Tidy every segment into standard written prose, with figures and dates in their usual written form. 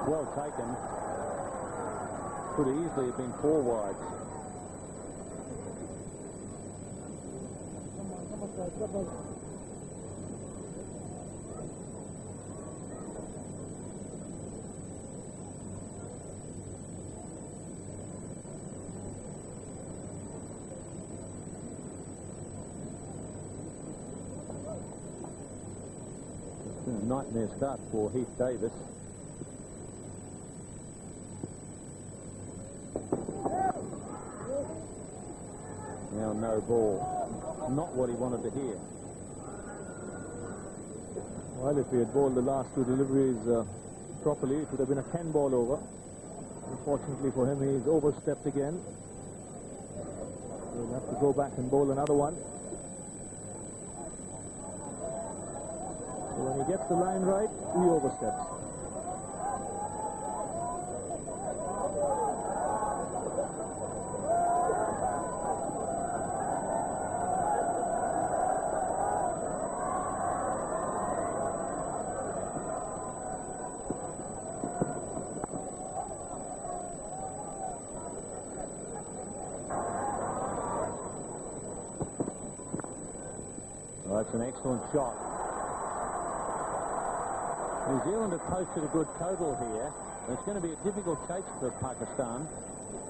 well taken. Could easily have been 4 wides. It's been a nightmare start for Heath Davis. Now no ball. Not what he wanted to hear. Well, if he had bowled the last 2 deliveries properly, it would have been a 10 ball over. Unfortunately for him, he's overstepped again. He'll have to go back and bowl another one. So when he gets the line right, he oversteps. That's an excellent shot. New Zealand have posted a good total here. It's going to be a difficult chase for Pakistan.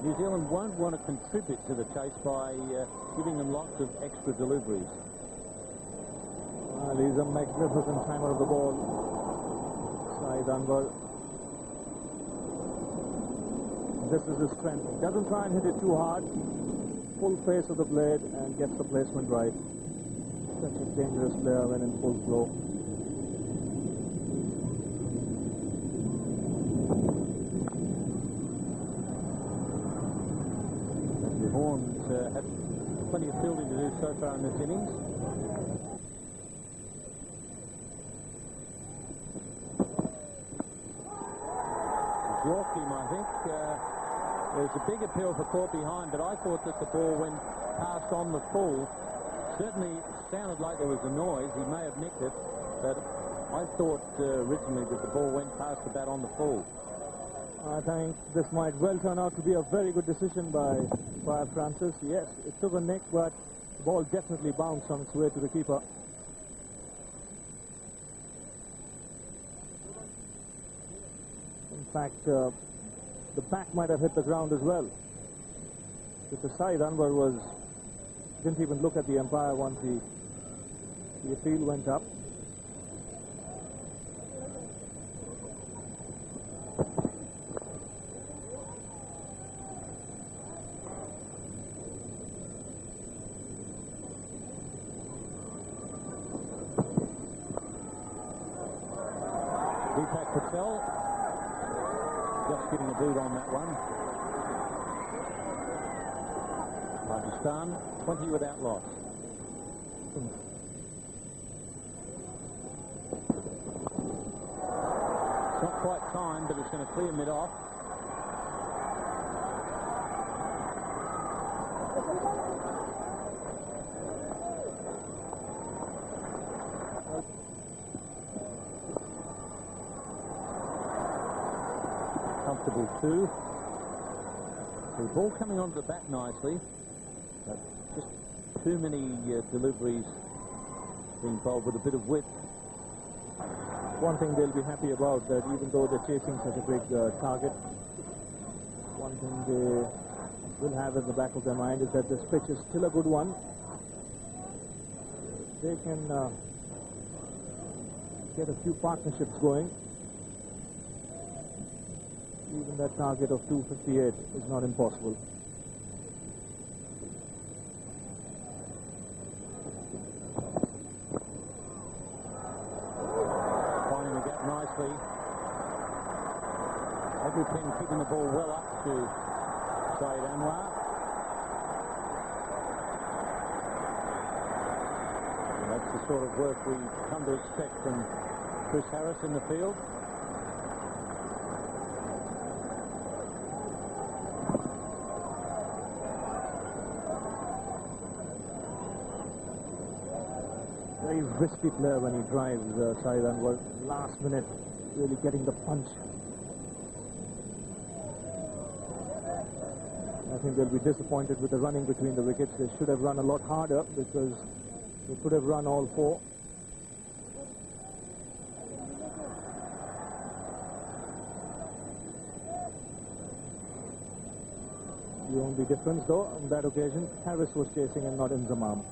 New Zealand won't want to contribute to the chase by giving them lots of extra deliveries. Well, he's a magnificent timer of the ball, Saeed Anwar. This is his strength. He doesn't try and hit it too hard. Full face of the blade and gets the placement right. Such a dangerous player when in full flow. The Horns have plenty of fielding to do so far in this innings. Yorkie, I think, there's a big appeal for caught behind, but I thought that the ball, when passed on the full, certainly sounded like there was a noise. He may have nicked it, but I thought originally that the ball went past the bat on the full. I think this might well turn out to be a very good decision by Francis. Yes, it took a nick, but the ball definitely bounced on its way to the keeper. In fact, the back might have hit the ground as well. Because Saeed Anwar didn't even look at the umpire once the appeal went up. Deepak Patel just getting a boot on that one. Pakistan 20 without loss. It's not quite timed, but it's going to clear mid off. Comfortable 2. The ball coming onto the bat nicely, but just too many deliveries being bowled with a bit of width. One thing they'll be happy about, that even though they're chasing such a big target, one thing they will have in the back of their mind is that this pitch is still a good one. They can get a few partnerships going. Even that target of 258 is not impossible. Finding the gap nicely. Every pin keeping the ball well up to Saeed Anwar. And that's the sort of work we come to expect from Chris Harris in the field. Very risky player when he drives, Saeed Anwar. Last minute, really getting the punch. think they'll be disappointed with the running between the wickets. They should have run a lot harder because they could have run all four. The only difference, though, on that occasion, Harris was chasing and not Inzamam.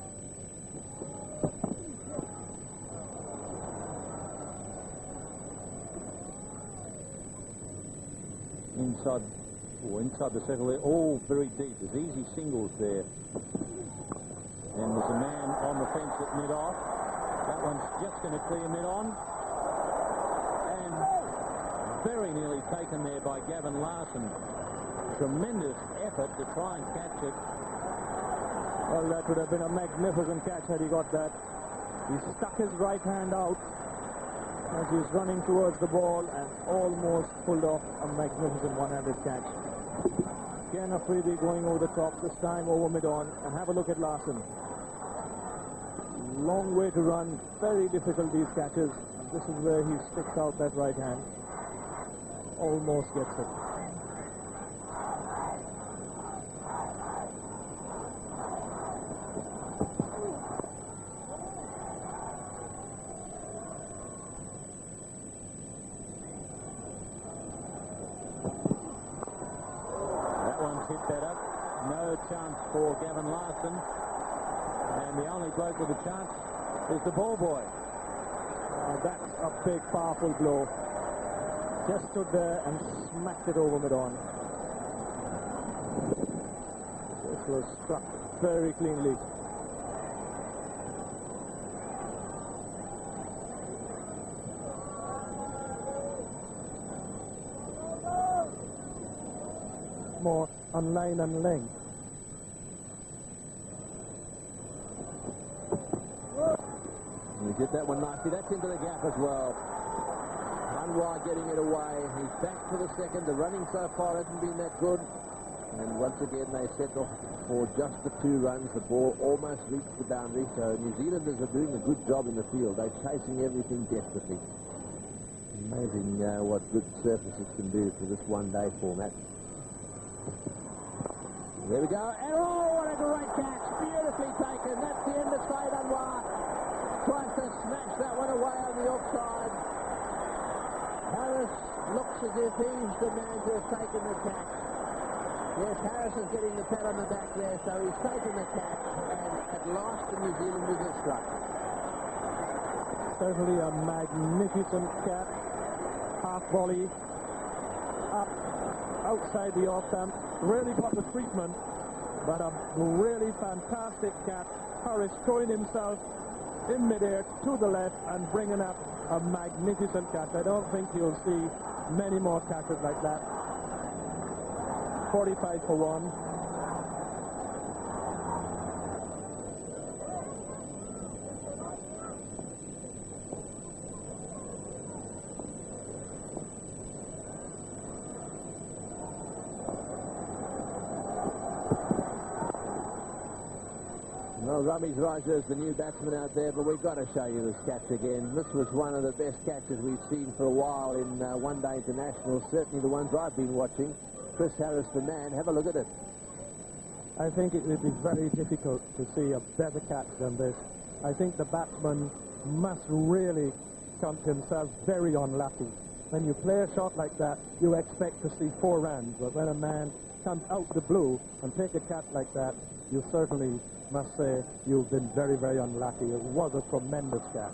Inside the circle, they're all very deep. There's easy singles there. And there's a man on the fence at mid-off. That one's just going to clear mid-on. And very nearly taken there by Gavin Larson. Tremendous effort to try and catch it. Well, that would have been a magnificent catch had he got that. He stuck his right hand out as he was running towards the ball and almost pulled off a magnificent one-handed catch. Again, a freebie going over the top, this time over mid-on. And have a look at Larson. Long way to run, very difficult these catches. And this is where he sticks out that right hand. Almost gets it. Chance for Gavin Larson, and the only bloke with a chance is the ball boy. That's a big, powerful blow. Just stood there and smacked it over mid-on. This was struck very cleanly. More on line and length. Get that one nicely. That's into the gap as well. Anwar getting it away. He's back to the second. The running so far hasn't been that good. And once again, they set off for just the 2 runs. The ball almost reached the boundary. So New Zealanders are doing a good job in the field. They're chasing everything desperately. Amazing what good surfaces can do for this one-day format. There we go. And oh, what a great catch. Beautifully taken. That's the end of Saeed Anwar. Tries to smash that one away on the offside. Harris looks as if he's the man to have taken the catch. Yes, Harris is getting the pat on the back there, so he's taken the catch, and at last the New Zealanders are struck. Certainly a magnificent catch. Half volley. Up, outside the off stump. Really got the treatment, but a really fantastic catch. Harris throwing himself in midair to the left and bringing up a magnificent catch. I don't think you'll see many more catches like that. 45 for 1. Well, Ramesh Raja is the new batsman out there, but we've got to show you this catch again. This was one of the best catches we've seen for a while in one-day internationals, certainly the ones I've been watching. Chris Harris, the man. Have a look at it. I think it would be very difficult to see a better catch than this. I think the batsman must really count himself very unlucky. When you play a shot like that, you expect to see 4 runs, but when a man comes out the blue and take a catch like that, you certainly must say you've been very, very unlucky. It was a tremendous catch.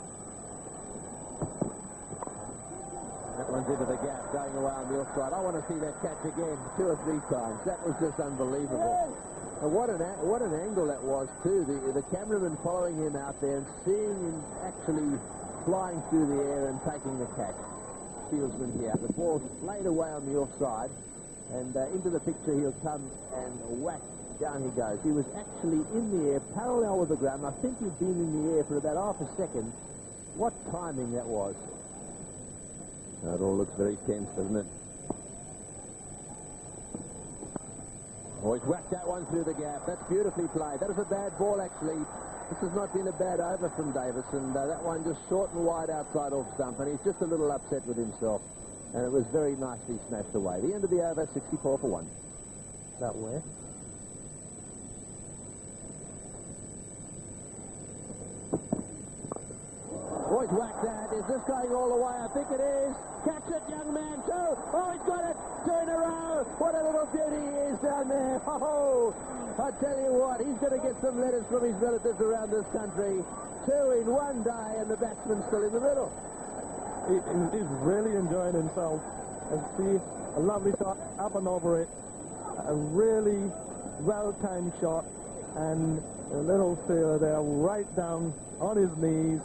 That one's into the gap, going away on the offside. I want to see that catch again 2 or 3 times. That was just unbelievable. And what an angle that was too. The cameraman following him out there and seeing him actually flying through the air and taking the catch. Fieldsman here. The ball's laid away on the offside, and into the picture he'll come and whack. Down he goes. He was actually in the air, parallel with the ground. I think he'd been in the air for about half a second. What timing that was. That all looks very tense, doesn't it? Oh, he's whacked that one through the gap. That's beautifully played. That was a bad ball, actually. This has not been a bad over from Davison. That one just short and wide outside off stump, and he's just a little upset with himself. And it was very nicely smashed away. The end of the over, 64 for 1. That way. Here's whacked at. Is this going all the way? I think it is. Catch it, young man. Two. Oh, he's got it. Two in a row. What a little beauty he is down there. Oh, I tell you what, he's going to get some letters from his relatives around this country. Two in one day, and the batsman's still in the middle. He's really enjoying himself. And see, a lovely shot up and over it. A really well-timed shot. And a little sailor there right down on his knees.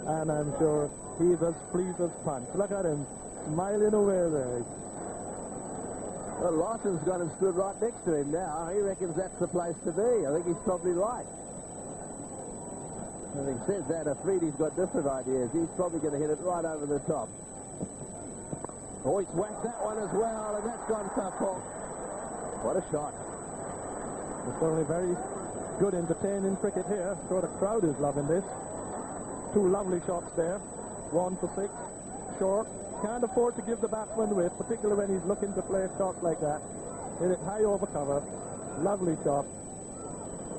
And I'm sure he's as pleased as punch. Look at him, smiling away there. Well, Larson's got him stood right next to him now. He reckons that's the place to be. I think he's probably right. Having said that, Afridi's got different ideas. He's probably going to hit it right over the top. Oh, he's whacked that one as well, and that's gone tough off. What a shot. It's certainly very good, entertaining cricket here. Sure, the crowd is loving this. Two lovely shots there. 1 for 6. Short. Can't afford to give the batsman the whip, particularly when he's looking to play shots like that. Hit it high over cover. Lovely shot.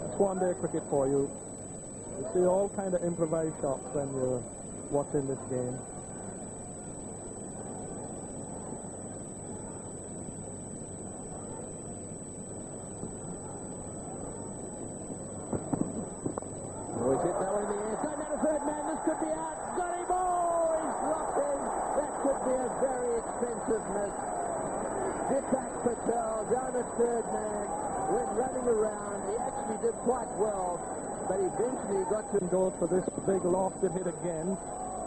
It's one-day cricket for you. You see all kind of improvised shots when you're watching this game. Oh, he's hit that one in the air. Don't matter, third man. This could be out. Got him. Oh, he's locked in. That could be a very expensive miss. Deepak Patel down at third man. Went running around. He actually did quite well. But eventually he got to goes for this big lofted hit again.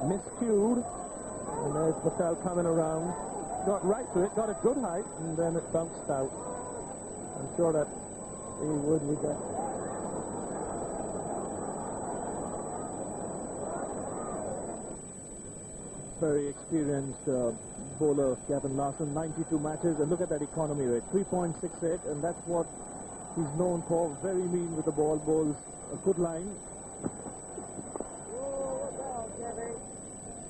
Miscued. And there's Patel coming around. Got right to it, got a good height, and then it bounced out. I'm sure that he would with that. Very experienced bowler, Gavin Larson, 92 matches, and look at that economy rate, 3.68, and that's what he's known for. Very mean with the ball, bowls a good line.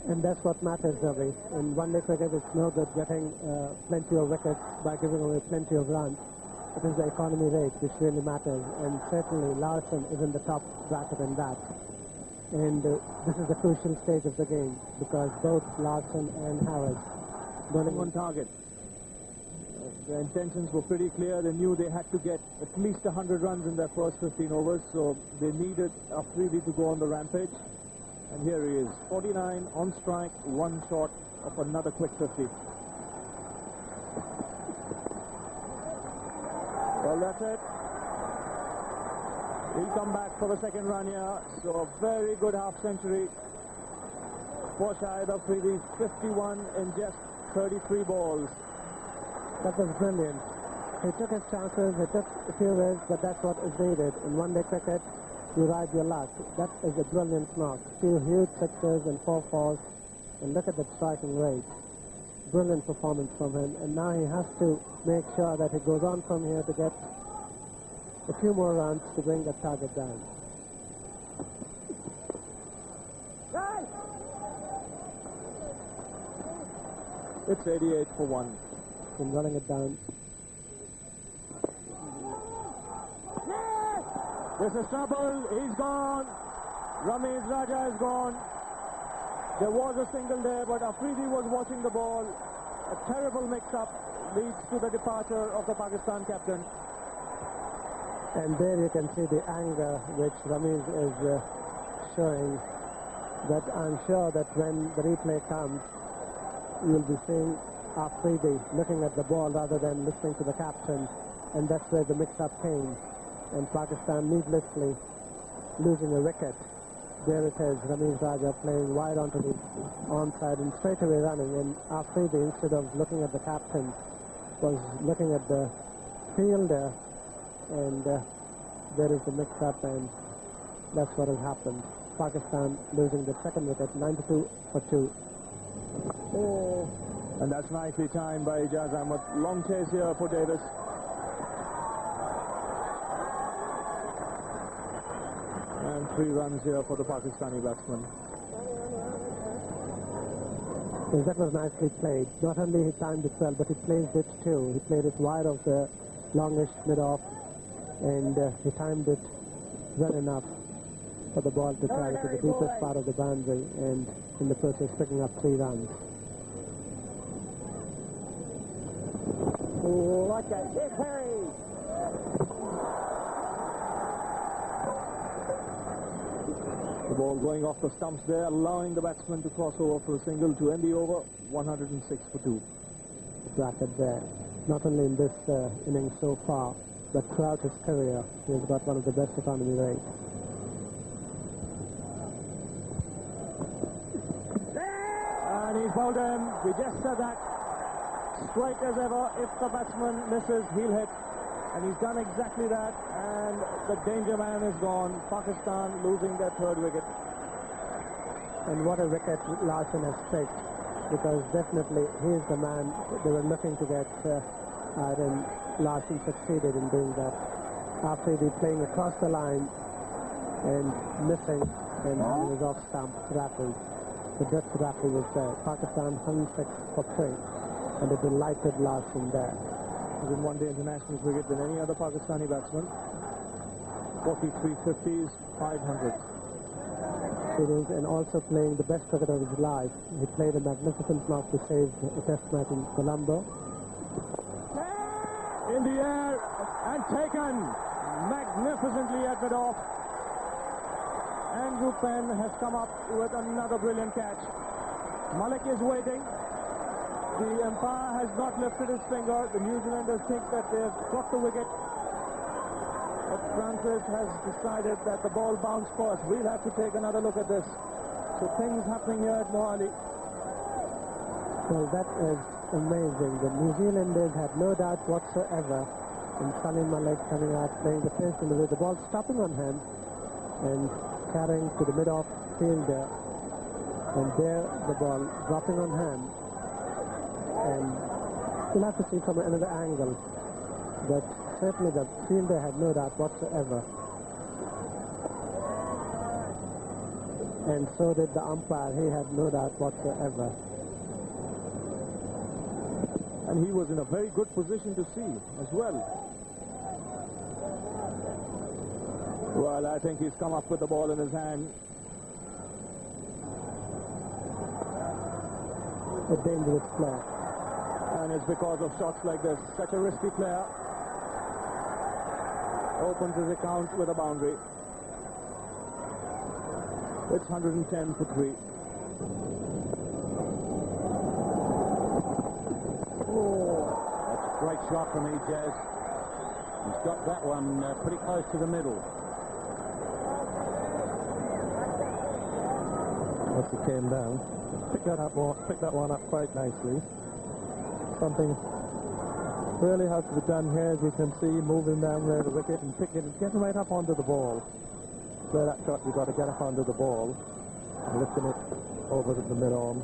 And that's what matters, Ravi. In one-day cricket, it's no good getting plenty of wickets by giving away plenty of runs. It is the economy rate which really matters, and certainly Larson is in the top bracket in that. And this is the crucial stage of the game because both Larson and Harris Running on target. Their intentions were pretty clear. They knew they had to get at least 100 runs in their first 15 overs, so they needed Afridi to go on the rampage. And here he is, 49 on strike, one short of another quick 50. Well, that's it. He'll come back for the second run here. So a very good half century for Shahid Afridi, 51 in just 33 balls. That was brilliant. He took his chances, he took a few risks, but that's what is needed. In one-day cricket, you ride your luck. That is a brilliant knock. Two huge sixes and 4 fours, and look at the striking rate. Brilliant performance from him, and now he has to make sure that he goes on from here to get a few more runs to bring the target down. It's 88 for 1. And running it down. This is trouble. He's gone. Ramiz Raja is gone. There was a single there, but Afridi was watching the ball. A terrible mix-up leads to the departure of the Pakistan captain. And there you can see the anger which Ramiz is showing. That I'm sure that when the replay comes, you'll be seeing Afridi looking at the ball rather than listening to the captain, and that's where the mix-up came. And Pakistan needlessly losing a wicket. There it is, Ramiz Raja playing wide onto the onside and straight away running, and Afridi, instead of looking at the captain, was looking at the fielder, and there is the mix-up, and that's what has happened. Pakistan losing the second wicket, 92 for 2. And that's nicely timed by Ijaz Ahmed. Long chase here for Davis. And 3 runs here for the Pakistani batsman. So that was nicely played. Not only he timed it well, but he placed it too. He played it wide of the longish mid-off, and he timed it well enough for the ball to carry to the deepest part of the boundary and in the process picking up 3 runs. Like a yes, Harry. The ball going off the stumps there, allowing the batsman to cross over for a single to end the over, 106 for 2. Bracket there. Not only in this innings so far, but throughout his career, he has got one of the best economy rates. And he's bowled him. We just said that. Straight as ever. If the batsman misses, he'll hit. And he's done exactly that. And the danger man is gone. Pakistan losing their 3rd wicket. And what a wicket Larsen has picked, because definitely he is the man they were looking to get, and Larsen succeeded in doing that. After he'd been playing across the line and missing, and he was off stump, rattled. The just rattle was there. Pakistan 106 for 3, and a delighted Larsen there. He's in one-day international cricket than any other Pakistani batsman. 43 50s, 500. And also playing the best cricket of his life. He played a magnificent knock to save a test match in Colombo. In the air and taken magnificently at mid off. Andrew Penn has come up with another brilliant catch. Malik is waiting. The umpire has not lifted his finger. The New Zealanders think that they've got the wicket. But Francis has decided that the ball bounced first. We'll have to take another look at this. So things happening here at Mohali. Well, that is amazing. The New Zealanders had no doubt whatsoever in Salim Malik coming out, playing the first in the way, the ball stopping on him and carrying to the mid-off fielder. And there the ball dropping on him. And we'll have to see from another angle that certainly the fielder had no doubt whatsoever. And so did the umpire. He had no doubt whatsoever. And he was in a very good position to see as well. Well, I think he's come up with the ball in his hand. A dangerous player. And it's because of shots like this. Such a risky player. Opens his account with a boundary. It's 110 for 3. That's a great shot from Ijaz. He's got that one pretty close to the middle. Once he came down, picked that one up quite nicely. Something really has to be done here, as you can see, moving down there the wicket and getting right up onto the ball. Where that shot, you've got to get up onto the ball, and lifting it over to the mid-arm.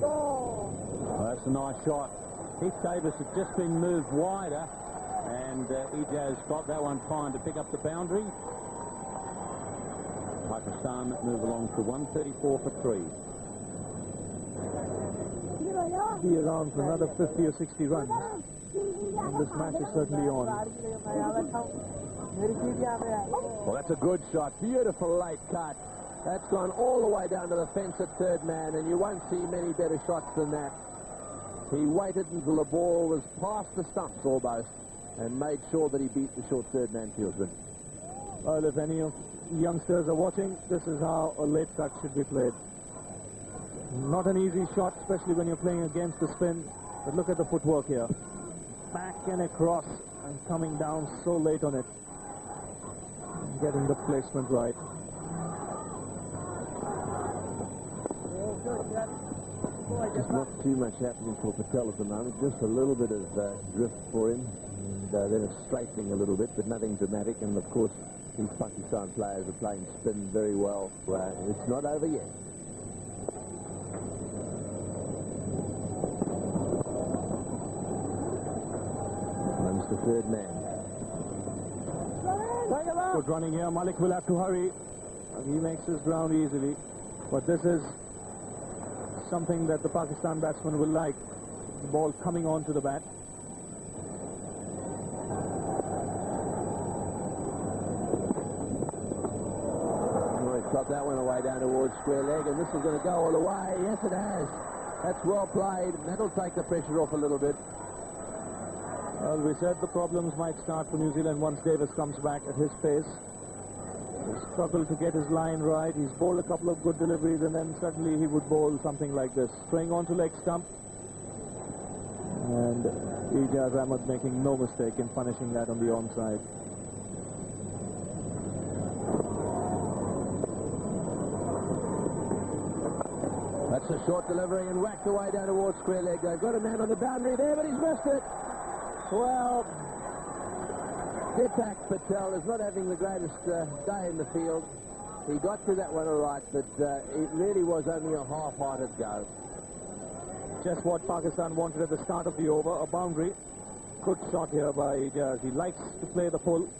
Oh, that's a nice shot. Heath Davis had just been moved wider, and Ijaz got that one fine to pick up the boundary. Pakistan move along to 134 for 3. He is on for another 50 or 60 runs, and this match is certainly on. Well, that's a good shot. Beautiful late cut. That's gone all the way down to the fence at 3rd man, and you won't see many better shots than that. He waited until the ball was past the stumps almost, and made sure that he beat the short 3rd man fieldsman. Well, if any of youngsters are watching, this is how a late cut should be played. Not an easy shot, especially when you're playing against the spin, but look at the footwork here. Back and across, and coming down so late on it. Getting the placement right. Just not too much happening for Patel at the moment. Just a little bit of drift for him, and then a straightening a little bit, but nothing dramatic. And of course, these Pakistan players are playing spin very well. It's not over yet. Runs the 3rd man. Good running here. Malik will have to hurry. He makes his ground easily. But this is something that the Pakistan batsman will like. The ball coming onto the bat. Got that one away down towards square leg, and this is going to go all the way. Yes, it has. That's well played. That'll take the pressure off a little bit. Well, we said the problems might start for New Zealand once Davis comes back at his pace. He struggled to get his line right. He's bowled a couple of good deliveries, and then suddenly he would bowl something like this. Throwing onto leg stump. And Ijaz Ahmed making no mistake in punishing that on the onside. That's a short delivery and whacked away down towards square leg. They've got a man on the boundary there, but he's missed it. Well, Deepak Patel is not having the greatest day in the field. He got to that one all right, but it really was only a half-hearted go. Just what Pakistan wanted at the start of the over, a boundary. Good shot here by Ijaz. He likes to play the full.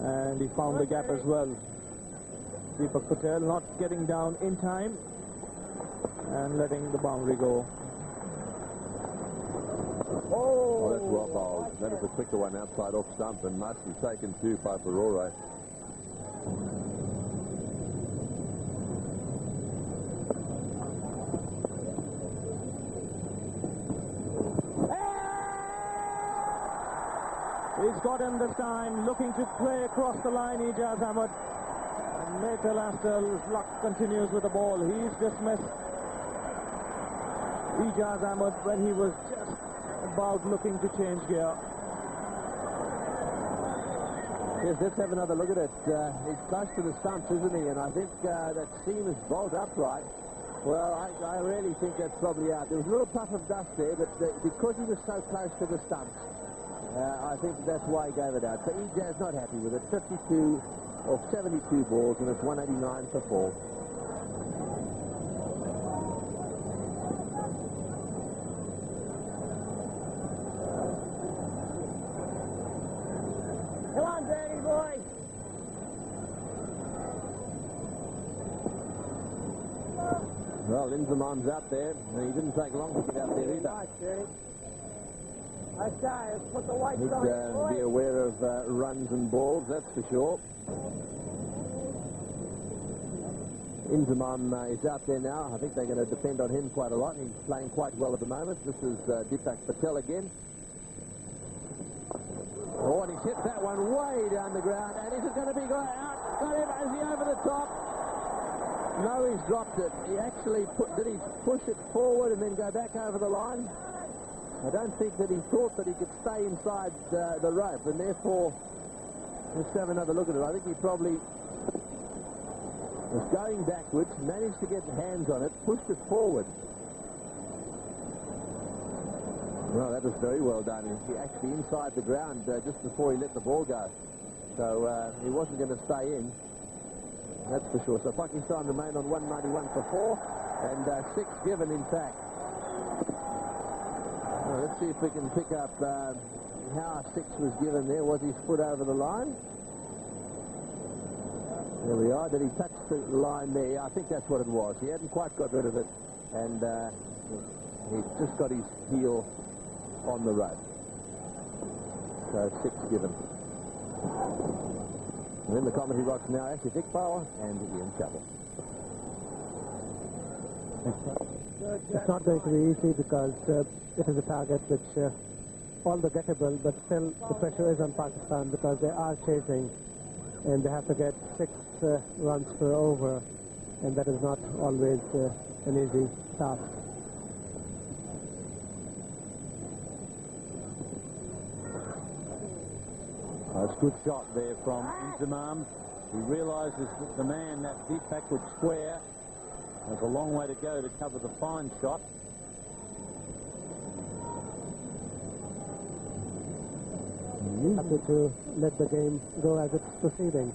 And he found the gap as well. Deepak Patel not getting down in time and letting the boundary go. Oh, that's well bowled. That is a quicker one outside off stump and nicely taken too by Perore. He's got him this time, looking to play across the line, Ijaz Ahmed. And Metal Astel's luck continues with the ball. He's dismissed Ijaz Ahmed when he was just about looking to change gear. Yes, let's have another look at it. He's close to the stumps, isn't he? And I think that seam is bolt upright. Well, I really think that's probably out. There was a little puff of dust there, but because he was so close to the stumps, I think that's why he gave it out. So Ijaz not happy with it. 52 of 72 balls, and it's 189 for 4. Come on, Danny boy. Well, Inzamam's out there, and he didn't take long to get out there either. Nice, Danny. Nice guy. Let's put the whites He'd on it, boy. be aware of runs and balls, that's for sure. Inzamam is out there now. I think they're going to depend on him quite a lot. He's playing quite well at the moment. This is Deepak Patel again. Oh, and he's hit that one way down the ground. And is it going to be got out? Got him. Is he over the top? No, he's dropped it. He actually did he push it forward and then go back over the line? I don't think that he thought that he could stay inside the rope, and therefore, let's have another look at it. I think he probably was going backwards, managed to get hands on it, pushed it forward. Well, that was very well done. He actually inside the ground just before he let the ball go. So he wasn't going to stay in. That's for sure. So Pakistan remain on 191 for 4, and 6 given, in fact. Well, let's see if we can pick up how 6 was given there. Was his foot over the line? There we are. Did he touch the line there? I think that's what it was. He hadn't quite got rid of it, and he just got his heel on the rope. So 6 given. And in the commentary box now, Ashley Iqbal and Ian Chappell. It's not going to be easy because it is a target which although gettable, but still the pressure is on Pakistan because they are chasing and they have to get 6 runs per over, and that is not always an easy task. That's a good shot there from Inzamam. He realises that the man, that deep backward square, has a long way to go to cover the fine shot. Happy to let the game go as it's proceeding.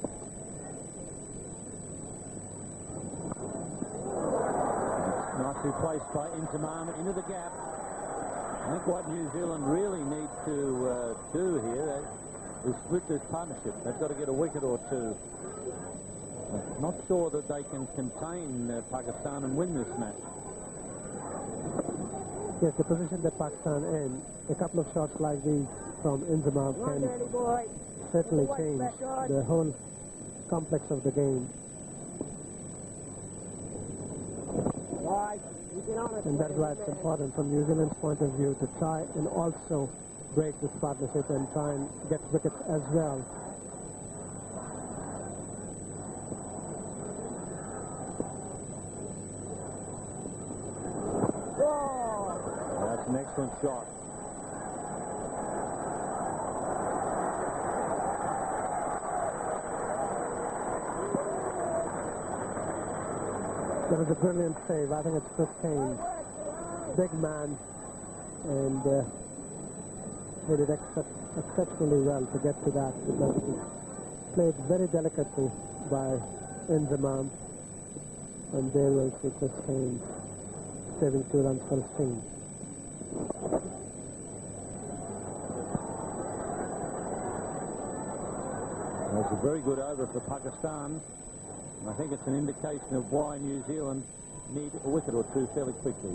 Nicely placed by Inzamam into the gap. I think what New Zealand really need to do here is split this partnership. They've got to get a wicket or two. Not sure that they can contain Pakistan and win this match. Yes, the position that Pakistan in, a couple of shots like these from Inzamam can certainly change the whole complex of the game. And that's why it's important from New Zealand's point of view to try and also break this partnership and try and get wickets as well. That's an excellent shot. That was a brilliant save. I think it's Chris Kane. Big man, and he did exceptionally well to get to that, because it played very delicately by Inzamam, and there was Chris Kane saving 2 runs for his team. That's a very good over for Pakistan. I think it's an indication of why New Zealand need a wicket or two fairly quickly.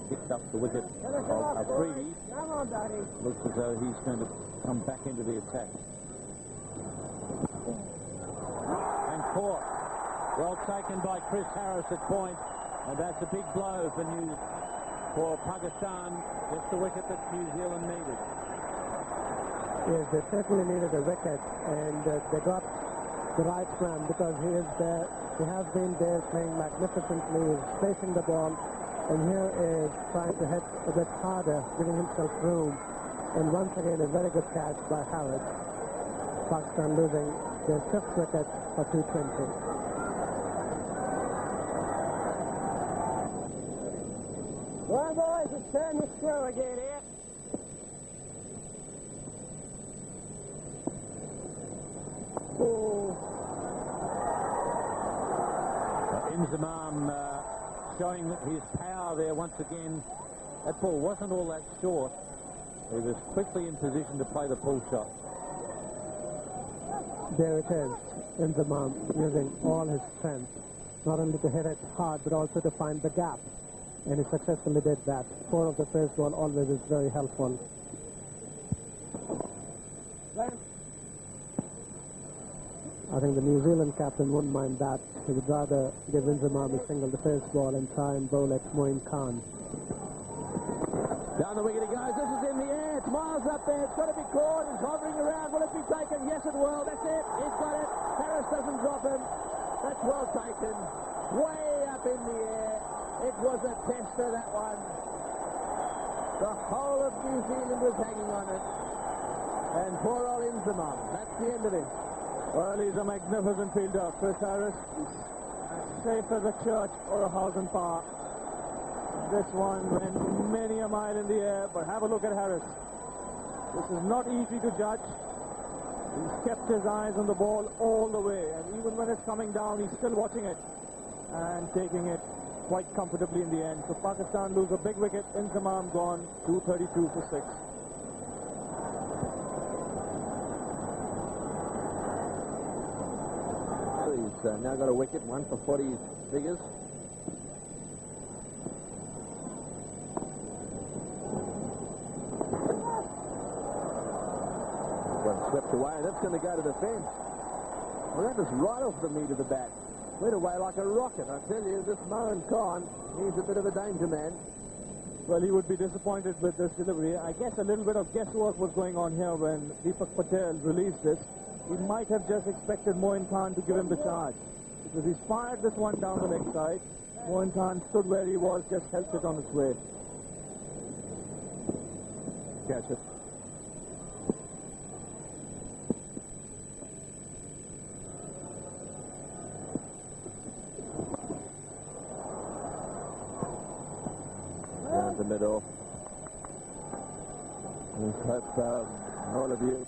Picked up the wicket of Afridi. Looks as though he's going to come back into the attack. And caught. Well taken by Chris Harris at point. And that's a big blow for Pakistan. Just the wicket that New Zealand needed. Yes, they certainly needed a wicket, and they got the right man, because he is there. He has been there playing magnificently, is facing the ball, and here is trying to hit a bit harder, giving himself room. And once again, a very good catch by Harris. Pakistan losing their 5th wicket for 220. Well, boys, it's turn the screw again here. Inzamam showing his power there once again. That ball wasn't all that short. He was quickly in position to play the pull shot. There it is, Inzamam using all his strength, not only to hit it hard, but also to find the gap. And he successfully did that. 4 of the first ball always is very helpful. I think the New Zealand captain wouldn't mind that. He would rather give Inzamam a single the first ball and try and bowl at Moin Khan. Down the wicket he goes. This is in the air. It's miles up there. It's got to be caught. It's hovering around. Will it be taken? Yes, it will. That's it. He's got it. Harris doesn't drop him. That's well taken. Way up in the air. It was a tester, that one. The whole of New Zealand was hanging on it. And poor old Inzamam. That's the end of him. Well, he's a magnificent fielder, Chris Harris. He's as safe as a church or a house on par. This one went many a mile in the air, but have a look at Harris. This is not easy to judge. He's kept his eyes on the ball all the way, and even when it's coming down, he's still watching it and taking it quite comfortably in the end. So Pakistan lose a big wicket. Inzamam gone, 232 for 6. He's now got a wicket, 1 for 40 figures. One swept away, and that's going to go to the fence. Well, that was right off the meat of the bat. Went away like a rocket. I tell you, this Moin Khan, he's a bit of a danger man. Well, he would be disappointed with this delivery. I guess a little bit of guesswork was going on here when Deepak Patel released this. He might have just expected Moin Khan to give him the charge, because he's fired this one down the leg side. Moin Khan stood where he was, just helped it on its way. Catch it. Down the middle. Let's hope all of you.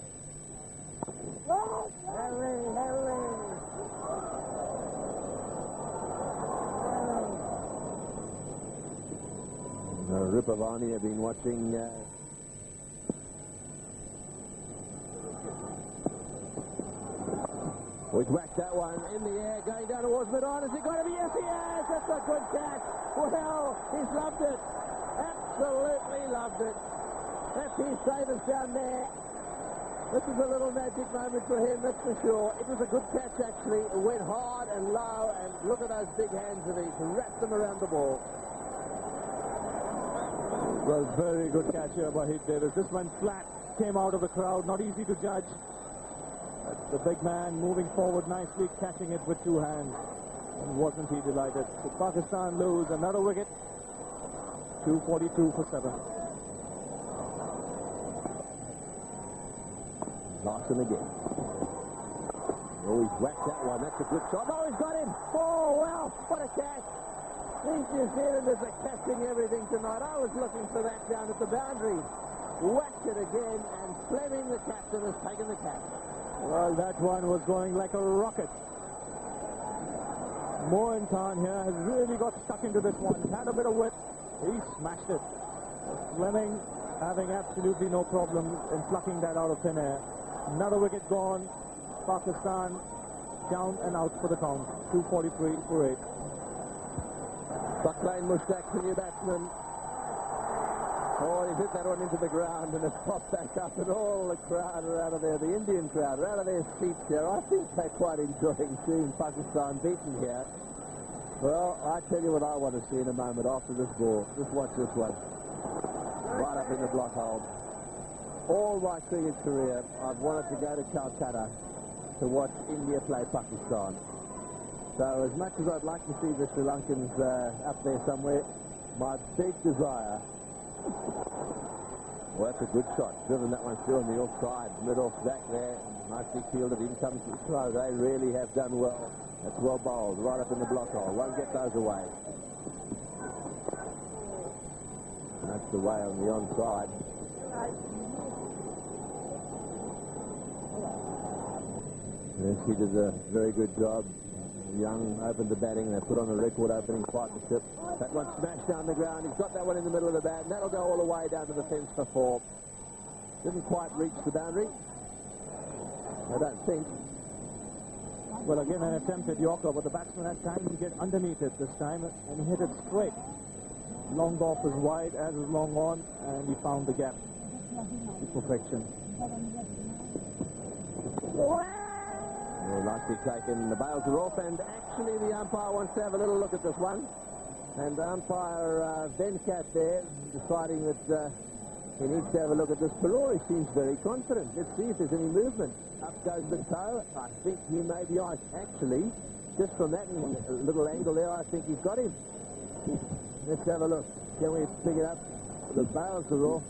Rupavani have been watching he's whacked that one. In the air, going down towards mid-on. Has he got to be? Yes, he has. That's a good catch. Well, he's loved it. Absolutely loved it. That's his savers down there. This is a little magic moment for him, that's for sure. It was a good catch, actually. It went hard and low, and look at those big hands of his. Wrapped them around the ball. Well, very good catch here by Heath Davis. This went flat, came out of the crowd, not easy to judge. But the big man moving forward nicely, catching it with two hands. And wasn't he delighted? So Pakistan lose another wicket. 242 for 7. Larson again. Oh, he's whacked that one. That's a good shot. Oh, he's got him. Oh, well, what a catch. These New Zealanders are catching everything tonight. I was looking for that down at the boundary. Whacked it again, and Fleming, the captain, has taken the catch. Well, that one was going like a rocket. Moin Khan here has really got stuck into this one. Had a bit of width. He smashed it. Fleming having absolutely no problem in plucking that out of thin air. Another wicket gone. Pakistan down and out for the count. 243 for 8. Saqlain Mushtaq, the new batsman. Oh, he hit that one into the ground and it popped back up, and all the crowd are out of there. The Indian crowd are out of their seats here. I think they're quite enjoying seeing Pakistan beaten here. Well, I tell you what I want to see in a moment after this ball. Just watch this one. Right up in the block hole. All my cricket career, I've wanted to go to Calcutta to watch India play Pakistan. So as much as I'd like to see the Sri Lankans up there somewhere, my big desire... Well, that's a good shot. Driven that one through on the offside. Mid-off back there. Nicely fielded. In comes the throw. They really have done well. That's well bowled. Right up in the block hole. Won't get those away. That's the way on the onside. Yes, he did a very good job. Young opened the batting. They put on a record opening partnership. That one smashed down the ground. He's got that one in the middle of the bat, and that'll go all the way down to the fence for 4. Didn't quite reach the boundary, I don't think. Well, again, an attempted Yorker, but the batsman had time to get underneath it this time and hit it straight. Long off is wide, as is long on, and he found the gap to perfection. Well, nicely taken. The bails are off, and actually the umpire wants to have a little look at this one. And umpire Venkat there deciding that he needs to have a look at this. Perori seems very confident. Let's see if there's any movement. Up goes the toe. I think he may be ice. Actually, just from that little angle there, I think he's got him. Let's have a look. Can we pick it up? The bails are off.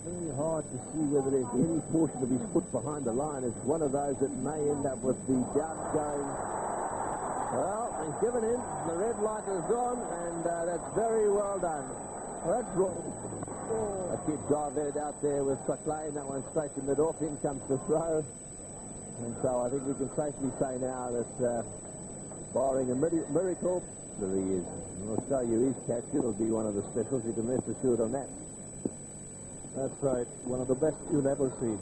Very hard to see whether there's any portion of his foot behind the line. It's one of those that may end up with the doubt going. Well, he's given in. The red light is on, and that's very well done. Well, that's wrong. A kid dived out there with Saqlain. That one straight to mid-off. In comes the throw. And so I think we can safely say now that barring a miracle, there he is. I'll show you his catch. It'll be one of the specials. You can rest assured on that. That's right. One of the best you'll ever see.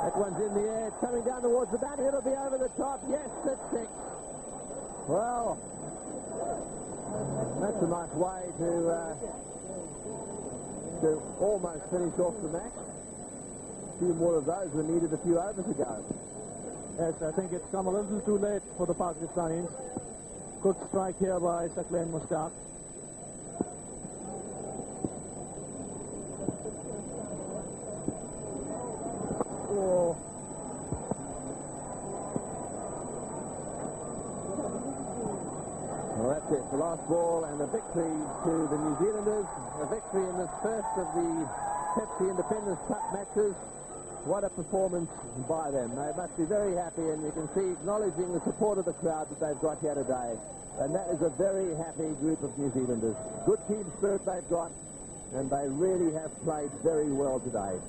That one's in the air. It's coming down towards the bat. It'll be over the top. Yes, that's 6. Well, that's a nice way to almost finish off the match. A few more of those were needed a few overs ago. Yes, I think it's come a little too late for the Pakistanis. Good strike here by Saqlain Mushtaq. Oh. Well, that's it. The last ball and a victory to the New Zealanders. A victory in this first of the Pepsi Independence Cup matches. What a performance by them. They must be very happy, and you can see acknowledging the support of the crowd that they've got here today. And that is a very happy group of New Zealanders. Good team spirit they've got, and they really have played very well today.